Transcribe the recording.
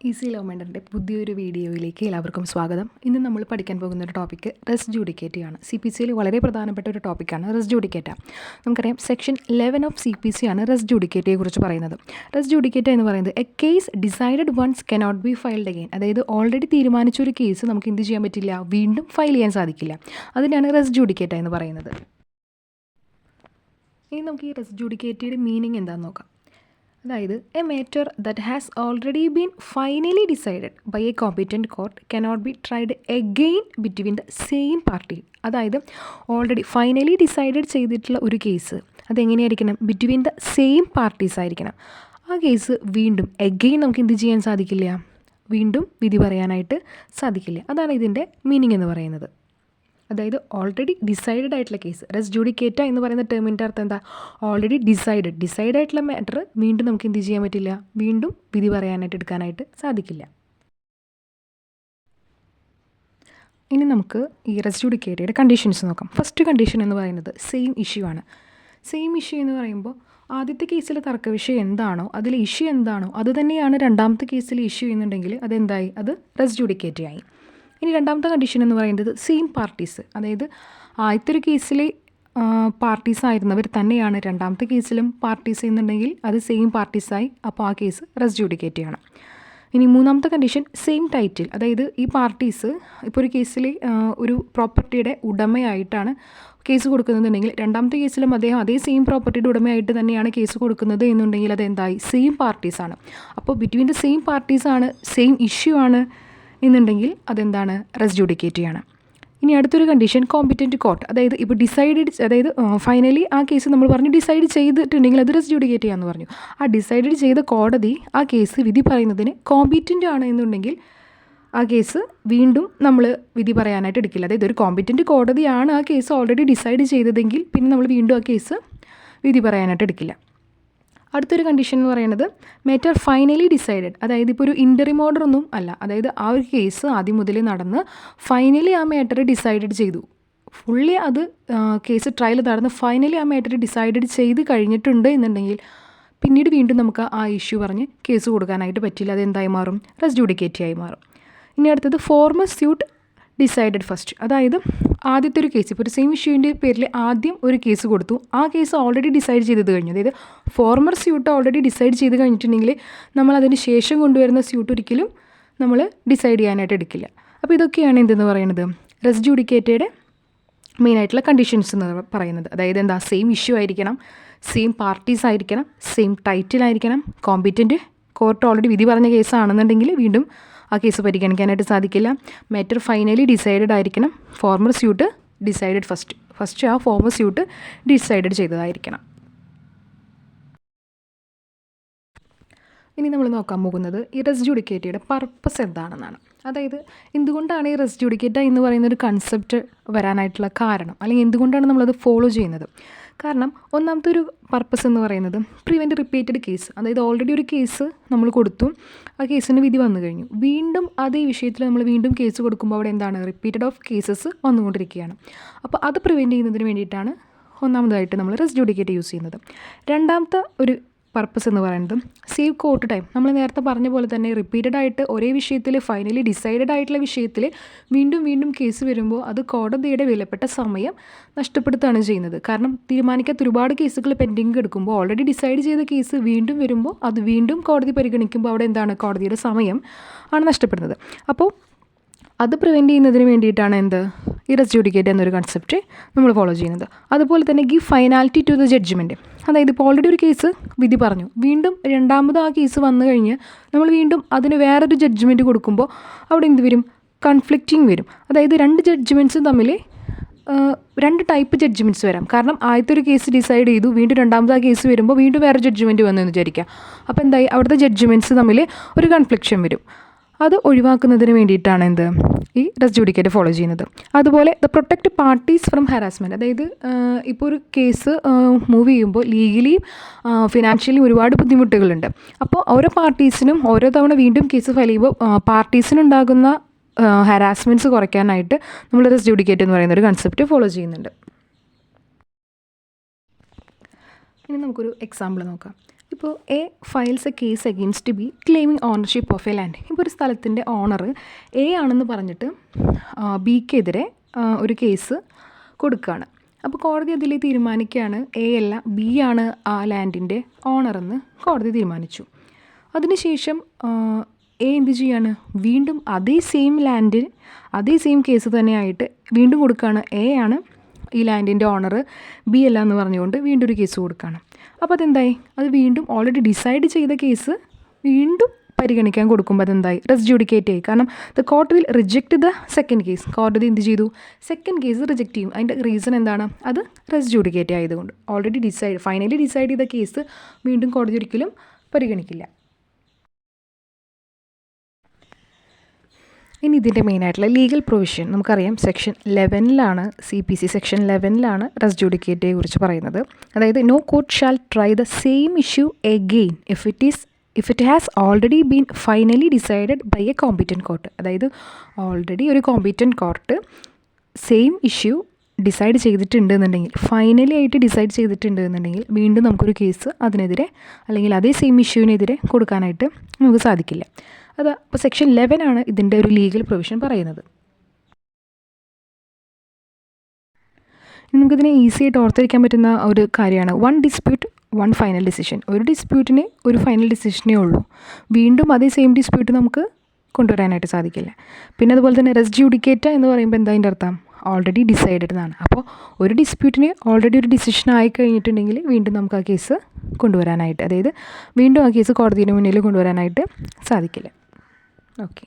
Easy love മെൻറ്ററിൻ്റെ പുതിയൊരു വീഡിയോയിലേക്ക് എല്ലാവർക്കും സ്വാഗതം. ഇന്ന് നമ്മൾ പഠിക്കാൻ പോകുന്ന ഒരു ടോപ്പിക്ക് റെസ് ജുഡിക്കേറ്റയാണ്. CPCയിൽ വളരെ പ്രധാനപ്പെട്ട ഒരു ടോപ്പിക്കാണ് റെസ് ജുഡിക്കേറ്റ. നമുക്കറിയാം സെക്ഷൻ 11 ഓഫ് CPC ആണ് റെസ് ജുഡിക്കേറ്റയെ കുറിച്ച് പറയുന്നത്. റെസ് ജുഡിക്കേറ്റ എന്ന് പറയുന്നത് a case decided once cannot be filed again. അതായത് ഓൾറെഡി തീരുമാനിച്ച ഒരു കേസ് നമുക്ക് എന്ത് ചെയ്യാൻ പറ്റില്ല, വീണ്ടും ഫയൽ ചെയ്യാൻ സാധിക്കില്ല. അതിനാണ് റെസ് ജുഡിക്കേറ്റ എന്ന് പറയുന്നത്. ഇനി നമുക്ക് ഈ റെസ് ജുഡിക്കേറ്റയുടെ മീനിങ് എന്താണെന്ന് നോക്കാം. അതായത് a matter that has already been finally decided by a competent court cannot be tried again between the same party. അതായത് ഓൾറെഡി ഫൈനലി ഡിസൈഡഡ് ചെയ്തിട്ടുള്ള ഒരു കേസ് അതെങ്ങനെയായിരിക്കണം, ബിറ്റ്വീൻ ദ സെയിം പാർട്ടീസ് ആയിരിക്കണം. ആ കേസ് വീണ്ടും എഗെയിൻ നമുക്ക് എന്ത് ചെയ്യാൻ സാധിക്കില്ല, വീണ്ടും വിധി പറയാനായിട്ട് സാധിക്കില്ല. അതാണ് ഇതിൻ്റെ മീനിങ് എന്ന് പറയുന്നത്. അതായത് ഓൾറെഡി ഡിസൈഡഡ് ആയിട്ടുള്ള കേസ്, റെസ് ജുഡിക്കേറ്റ എന്ന് പറയുന്ന ടേമിൻ്റെ അർത്ഥം എന്താ, ഓൾറെഡി ഡിസൈഡ് ആയിട്ടുള്ള മാറ്റർ വീണ്ടും നമുക്ക് എന്ത് ചെയ്യാൻ പറ്റില്ല, വീണ്ടും വിധി പറയാനായിട്ട് എടുക്കാനായിട്ട് സാധിക്കില്ല. ഇനി നമുക്ക് ഈ റെസ് ജുഡിക്കേറ്റയുടെ കണ്ടീഷൻസ് നോക്കാം. ഫസ്റ്റ് കണ്ടീഷൻ എന്ന് പറയുന്നത് സെയിം ഇഷ്യൂ ആണ്. സെയിം ഇഷ്യൂ എന്ന് പറയുമ്പോൾ ആദ്യത്തെ കേസിൽ തർക്ക വിഷയം എന്താണോ, അതിലെ ഇഷ്യൂ എന്താണോ അത് തന്നെയാണ് രണ്ടാമത്തെ കേസിൽ ഇഷ്യൂ എന്നുണ്ടെങ്കിൽ അതെന്തായി, അത് റെസ് ജുഡിക്കേറ്റയായി. ഇനി രണ്ടാമത്തെ കണ്ടീഷൻ എന്ന് പറയുന്നത് സെയിം പാർട്ടീസ്. അതായത് ആദ്യത്തെ ഒരു കേസിലെ പാർട്ടീസ് ആയിരുന്നവർ തന്നെയാണ് രണ്ടാമത്തെ കേസിലും പാർട്ടീസ് എന്നുണ്ടെങ്കിൽ അത് സെയിം പാർട്ടീസായി, അപ്പോൾ ആ കേസ് റെസ് ജുഡിക്കേറ്റയാണ്. ഇനി മൂന്നാമത്തെ കണ്ടീഷൻ സെയിം ടൈറ്റിൽ. അതായത് ഈ പാർട്ടീസ് ഇപ്പോൾ ഒരു കേസിൽ ഒരു പ്രോപ്പർട്ടിയുടെ ഉടമയായിട്ടാണ് കേസ് കൊടുക്കുന്നതെന്നുണ്ടെങ്കിൽ രണ്ടാമത്തെ കേസിലും അദ്ദേഹം അതേ സെയിം പ്രോപ്പർട്ടിയുടെ ഉടമയായിട്ട് തന്നെയാണ് കേസ് കൊടുക്കുന്നത് എന്നുണ്ടെങ്കിൽ അതെന്തായി, സെയിം പാർട്ടീസാണ്. അപ്പോൾ ബിറ്റ്വീൻ ദ സെയിം പാർട്ടീസാണ്, സെയിം ഇഷ്യൂ ആണ് എന്നുണ്ടെങ്കിൽ അതെന്താണ്, റെസ് ജുഡിക്കേറ്റയാണ്. ഇനി അടുത്തൊരു കണ്ടീഷൻ കോമ്പിറ്റൻറ്റ് കോർട്ട്. അതായത് ഇപ്പോൾ അതായത് ഫൈനലി ആ കേസ് നമ്മൾ പറഞ്ഞു ഡിസൈഡ് ചെയ്തിട്ടുണ്ടെങ്കിൽ അത് റെസ് ജുഡിക്കേറ്റ് ചെയ്യാമെന്ന് പറഞ്ഞു. ആ ഡിസൈഡ് ചെയ്ത കോടതി ആ കേസ് വിധി പറയുന്നതിന് കോമ്പിറ്റൻ്റ് ആണ് എന്നുണ്ടെങ്കിൽ ആ കേസ് വീണ്ടും നമ്മൾ വിധി പറയാനായിട്ട് എടുക്കില്ല. അതായത് ഒരു കോമ്പിറ്റൻറ്റ് കോടതിയാണ് ആ കേസ് ഓൾറെഡി ഡിസൈഡ് ചെയ്തതെങ്കിൽ പിന്നെ നമ്മൾ വീണ്ടും ആ കേസ് വിധി പറയാനായിട്ട് എടുക്കില്ല. അടുത്തൊരു കണ്ടീഷൻ എന്ന് പറയുന്നത് മാറ്റർ ഫൈനലി ഡിസൈഡഡ്. അതായത് ഇപ്പോൾ ഒരു ഇൻ്ററിം ഓർഡർ ഒന്നും അല്ല. അതായത് ആ ഒരു കേസ് ആദ്യം മുതലേ നടന്ന് ഫൈനലി ആ മാറ്റർ ഡിസൈഡഡ് ചെയ്തു, ഫുള്ളി അത് കേസ് ട്രയൽ നടന്ന് ഫൈനലി ആ മാറ്റർ ഡിസൈഡഡ് ചെയ്ത് കഴിഞ്ഞിട്ടുണ്ട് എന്നുണ്ടെങ്കിൽ പിന്നീട് വീണ്ടും നമുക്ക് ആ ഇഷ്യൂ പറഞ്ഞ് കേസ് കൊടുക്കാനായിട്ട് പറ്റില്ല. അതെന്തായി മാറും, റെസ് ജുഡിക്കേറ്റയായി മാറും. ഇനി അടുത്തത് ഫോർമൽ സ്യൂട്ട് ഡിസൈഡഡ് ഫസ്റ്റ്. അതായത് ആദ്യത്തെ ഒരു കേസ് ഇപ്പോൾ ഒരു സെയിം ഇഷ്യൂവിൻ്റെ പേരിൽ ആദ്യം ഒരു കേസ് കൊടുത്തു, ആ കേസ് ഓൾറെഡി ഡിസൈഡ് ചെയ്ത് കഴിഞ്ഞു. അതായത് ഫോർമർ സ്യൂട്ട് ഓൾറെഡി ഡിസൈഡ് ചെയ്ത് കഴിഞ്ഞിട്ടുണ്ടെങ്കിൽ നമ്മൾ അതിന് ശേഷം കൊണ്ടുവരുന്ന സ്യൂട്ട് ഒരിക്കലും നമ്മൾ ഡിസൈഡ് ചെയ്യാനായിട്ട് എടുക്കില്ല. അപ്പോൾ ഇതൊക്കെയാണ് എന്തെന്ന് പറയുന്നത് റെസ് ജുഡിക്കേറ്റയുടെ മെയിനായിട്ടുള്ള കണ്ടീഷൻസ് എന്ന് പറയുന്നത്. അതായത് എന്താ, സെയിം ഇഷ്യൂ ആയിരിക്കണം, സെയിം പാർട്ടീസ് ആയിരിക്കണം, സെയിം ടൈറ്റിലായിരിക്കണം, കോമ്പിറ്റൻറ്റ് കോർട്ട് ഓൾറെഡി വിധി പറഞ്ഞ കേസാണെന്നുണ്ടെങ്കിൽ വീണ്ടും ആ കേസ് പരിഗണിക്കാനായിട്ട് സാധിക്കില്ല. മാറ്റർ ഫൈനലി ഡിസൈഡഡ് ആയിരിക്കണം, ഫോർമർ സ്യൂട്ട് ഡിസൈഡഡ് ഫസ്റ്റ് ആ ഫോർമർ സ്യൂട്ട് ഡിസൈഡഡ് ചെയ്തതായിരിക്കണം. ഇനി നമ്മൾ നോക്കാൻ പോകുന്നത് ഈ റെസ് ജുഡിക്കേറ്റയുടെ പർപ്പസ് എന്താണെന്നാണ്. അതായത് എന്തുകൊണ്ടാണ് ഈ റെസ് ജുഡിക്കേറ്റ എന്ന് പറയുന്ന ഒരു കൺസെപ്റ്റ് വരാനായിട്ടുള്ള കാരണം, അല്ലെങ്കിൽ എന്തുകൊണ്ടാണ് നമ്മളത് ഫോളോ ചെയ്യുന്നത്. കാരണം ഒന്നാമത്തെ ഒരു പർപ്പസ് എന്ന് പറയുന്നത് പ്രിവെൻറ്റ് റിപ്പീറ്റഡ് കേസ്. അതായത് ഓൾറെഡി ഒരു കേസ് നമ്മൾ കൊടുത്തു, ആ കേസിന് വിധി വന്നു കഴിഞ്ഞു, വീണ്ടും അതേ വിഷയത്തിൽ നമ്മൾ വീണ്ടും കേസ് കൊടുക്കുമ്പോൾ അവിടെ എന്താണ്, റിപ്പീറ്റഡ് ഓഫ് കേസസ് വന്നുകൊണ്ടിരിക്കുകയാണ്. അപ്പോൾ അത് പ്രിവെൻറ്റ് ചെയ്യുന്നതിന് വേണ്ടിയിട്ടാണ് ഒന്നാമതായിട്ട് നമ്മൾ റെസ് ജുഡിക്കേറ്റ് യൂസ് ചെയ്യുന്നത്. രണ്ടാമത്തെ ഒരു പർപ്പസ് എന്ന് പറയുന്നത് സേവ് കോർട്ട് ടൈം. നമ്മൾ നേരത്തെ പറഞ്ഞ പോലെ തന്നെ റിപ്പീറ്റഡ് ആയിട്ട് ഒരേ വിഷയത്തിൽ ഫൈനലി ഡിസൈഡഡ് ആയിട്ടുള്ള വിഷയത്തിൽ വീണ്ടും കേസ് വരുമ്പോൾ അത് കോടതിയുടെ വിലപ്പെട്ട സമയം നഷ്ടപ്പെടുത്തുകയാണ് ചെയ്യുന്നത്. കാരണം തീരുമാനിക്കാത്ത ഒരുപാട് കേസുകൾ പെൻഡിങ് എടുക്കുമ്പോൾ ഓൾറെഡി ഡിസൈഡ് ചെയ്ത കേസ് വീണ്ടും വരുമ്പോൾ അത് വീണ്ടും കോടതി പരിഗണിക്കുമ്പോൾ അവിടെ എന്താണ്, കോടതിയുടെ സമയം ആണ് നഷ്ടപ്പെടുന്നത്. അപ്പോൾ അത് പ്രിവെൻറ്റ് ചെയ്യുന്നതിന് വേണ്ടിയിട്ടാണ് ഈ റെസ് ജുഡിക്കേറ്റ് എന്നൊരു കൺസെപ്റ്റ് നമ്മൾ ഫോളോ ചെയ്യുന്നത്. അതുപോലെ തന്നെ give finality to the judgment. അതായത് ഇപ്പോൾ ഓൾറെഡി ഒരു കേസ് വിധി പറഞ്ഞു, വീണ്ടും രണ്ടാമത് ആ കേസ് വന്നു കഴിഞ്ഞ് നമ്മൾ വീണ്ടും അതിന് വേറൊരു ജഡ്ജ്മെൻറ്റ് കൊടുക്കുമ്പോൾ അവിടെ എന്ത് വരും, കൺഫ്ലിക്റ്റിംഗ് വരും. അതായത് രണ്ട് ജഡ്ജ്മെൻറ്റ്സും തമ്മിൽ രണ്ട് ടൈപ്പ് ജഡ്ജ്മെൻറ്റ്സ് വരാം. കാരണം ആദ്യത്തെ ഒരു കേസ് ഡിസൈഡ് ചെയ്തു, വീണ്ടും രണ്ടാമത് ആ കേസ് വരുമ്പോൾ വീണ്ടും വേറെ ജഡ്ജ്മെൻറ്റ് വന്നു എന്ന് വിചാരിക്കുക. അപ്പോൾ എന്തായി, അവിടുത്തെ ജഡ്ജ്മെൻറ്റ്സ് തമ്മിൽ ഒരു കൺഫ്ലിക്ഷൻ വരും. അത് ഒഴിവാക്കുന്നതിന് വേണ്ടിയിട്ടാണ് ഈ റെസ് ജുഡിക്കേറ്റ് ഫോളോ ചെയ്യുന്നത്. അതുപോലെ the protect parties from harassment. അതായത് ഇപ്പോൾ ഒരു കേസ് മൂവ് ചെയ്യുമ്പോൾ ലീഗലി ഫിനാൻഷ്യലി ഒരുപാട് ബുദ്ധിമുട്ടുകളുണ്ട്. അപ്പോൾ ഓരോ പാർട്ടീസിനും ഓരോ തവണ വീണ്ടും കേസ് ഫയൽ ചെയ്യുമ്പോൾ പാർട്ടീസിനുണ്ടാകുന്ന ഹാരാസ്മെൻറ്റ്സ് കുറയ്ക്കാനായിട്ട് നമ്മൾ റെസ് ജുഡിക്കേറ്റ് എന്ന് പറയുന്ന ഒരു കൺസെപ്റ്റ് ഫോളോ ചെയ്യുന്നുണ്ട്. ഇനി നമുക്കൊരു എക്സാമ്പിൾ നോക്കാം. ഇപ്പോൾ A files A case against B claiming ownership of A land. ഇപ്പോൾ ഒരു സ്ഥലത്തിൻ്റെ ഓണർ എ ആണെന്ന് പറഞ്ഞിട്ട് ബിക്കെതിരെ ഒരു കേസ് കൊടുക്കുകയാണ്. അപ്പോൾ കോടതി അതിൽ തീരുമാനിക്കുകയാണ് എ അല്ല ബി ആണ് ആ ലാൻഡിൻ്റെ ഓണറെന്ന് കോടതി തീരുമാനിച്ചു. അതിനുശേഷം എ എന്ത് ചെയ്യാണ്, വീണ്ടും അതേ സെയിം ലാൻഡിൽ അതേ സെയിം കേസ് തന്നെയായിട്ട് വീണ്ടും കൊടുക്കുകയാണ്. എ ആണ് ഈ ലാൻഡിൻ്റെ ഓണർ, ബി അല്ല എന്ന് പറഞ്ഞുകൊണ്ട് വീണ്ടും ഒരു കേസ് കൊടുക്കുകയാണ്. അപ്പോൾ അതെന്തായി, അത് വീണ്ടും ഓൾറെഡി ഡിസൈഡ് ചെയ്ത കേസ് വീണ്ടും പരിഗണിക്കാൻ കൊടുക്കുമ്പോൾ അതെന്തായി, റെസ് ജുഡിക്കേറ്റ് ആയി. കാരണം the court will reject the second case. കോടതി എന്ത് ചെയ്തു, സെക്കൻഡ് കേസ് റിജക്റ്റ് ചെയ്യും. അതിൻ്റെ റീസൺ എന്താണ്, അത് റെസ് ജുഡിക്കേറ്റ് ആയതുകൊണ്ട്. ഓൾറെഡി ഫൈനലി ഡിസൈഡ് ചെയ്ത കേസ് വീണ്ടും കോടതി ഒരിക്കലും പരിഗണിക്കില്ല. ഇനി ഇതിൻ്റെ മെയിനായിട്ടുള്ള ലീഗൽ പ്രൊവിഷൻ നമുക്കറിയാം, സെക്ഷൻ 11 CPC സെക്ഷൻ 11 റെസ് ജുഡിക്കേറ്റയെ കുറിച്ച് പറയുന്നത്. അതായത് no court shall try the same issue again if it has already been finally decided by a competent court. അതായത് ഓൾറെഡി ഒരു competent court same issue decide ചെയ്തിട്ടുണ്ട് എന്നുണ്ടെങ്കിൽ, finally ആയിട്ട് ഡിസൈഡ് ചെയ്തിട്ടുണ്ട് എന്നുണ്ടെങ്കിൽ വീണ്ടും നമുക്കൊരു കേസ് അതിനെതിരെ അല്ലെങ്കിൽ അതേ സെയിം ഇഷ്യൂവിനെതിരെ കൊടുക്കാനായിട്ട് നമുക്ക് സാധിക്കില്ല. അത് അപ്പോൾ സെക്ഷൻ 11 ഇതിൻ്റെ ഒരു ലീഗൽ പ്രൊവിഷൻ പറയുന്നത്. നമുക്കിതിനെ ഈസി ആയിട്ട് ഓർത്തിരിക്കാൻ പറ്റുന്ന ഒരു കാര്യമാണ് one dispute one final decision. ഒരു ഡിസ്പ്യൂട്ടിന് ഒരു ഫൈനൽ ഡിസിഷനേ ഉള്ളൂ. വീണ്ടും അതേ സെയിം ഡിസ്പ്യൂട്ട് നമുക്ക് കൊണ്ടുവരാനായിട്ട് സാധിക്കില്ല. പിന്നെ അതുപോലെ തന്നെ റെസ് ജുഡിക്കേറ്റ എന്ന് പറയുമ്പോൾ എന്താ അതിൻ്റെ അർത്ഥം, ഓൾറെഡി ഡിസൈഡഡ് എന്നാണ്. അപ്പോൾ ഒരു ഡിസ്പ്യൂട്ടിന് ഓൾറെഡി ഒരു ഡിസിഷൻ ആയി കഴിഞ്ഞിട്ടുണ്ടെങ്കിൽ വീണ്ടും നമുക്ക് ആ കേസ് കൊണ്ടുവരാനായിട്ട്, അതായത് വീണ്ടും ആ കേസ് കോടതിയുടെ മുന്നിൽ കൊണ്ടുവരാനായിട്ട് സാധിക്കില്ല. ഓക്കെ.